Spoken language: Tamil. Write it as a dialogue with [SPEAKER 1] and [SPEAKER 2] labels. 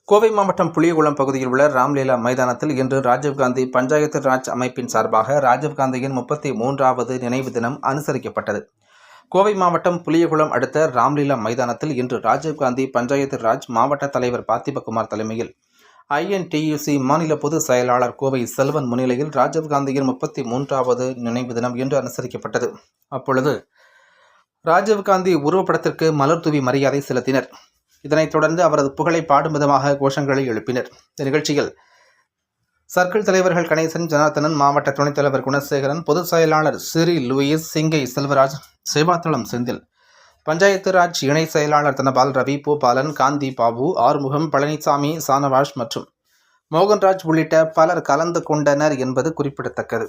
[SPEAKER 1] கோவை மாவட்டம் புளியகுளம் பகுதியில் உள்ள ராம்லீலா மைதானத்தில் இன்று ராஜீவ்காந்தி பஞ்சாயத்து ராஜ் அமைப்பின் சார்பாக ராஜீவ்காந்தியின் 33வது நினைவு தினம் அனுசரிக்கப்பட்டது. கோவை மாவட்டம் புளியகுளம் அடுத்த ராம்லீலா மைதானத்தில் இன்று ராஜீவ்காந்தி பஞ்சாயத்து ராஜ் மாவட்ட தலைவர் பார்த்திபகுமார் தலைமையில் INTUC மாநில பொதுச் செயலாளர் கோவை செல்வன் முன்னிலையில் ராஜீவ்காந்தியின் 33வது நினைவு தினம் இன்று அனுசரிக்கப்பட்டது. அப்பொழுது ராஜீவ்காந்தி உருவப்படத்திற்கு மலர் தூவி மரியாதை செலுத்தினர். இதனைத் தொடர்ந்து அவரது புகழை பாடும் விதமாக கோஷங்களை எழுப்பினர். இந்த நிகழ்ச்சியில் சர்க்கிள் தலைவர்கள் கணேசன், ஜனார்த்தனன், மாவட்ட துணைத் தலைவர் குணசேகரன், பொதுச் செயலாளர் சிறி லூயிஸ், சிங்கை செல்வராஜ், சேவாத்தளம் செந்தில், பஞ்சாயத்து ராஜ் இணை செயலாளர் தனபால், ரவி, பூபாலன், காந்தி பாபு, ஆறுமுகம், பழனிசாமி, சானவாஷ் மற்றும் மோகன்ராஜ் உள்ளிட்ட பலர் கலந்து கொண்டனர் என்பது குறிப்பிடத்தக்கது.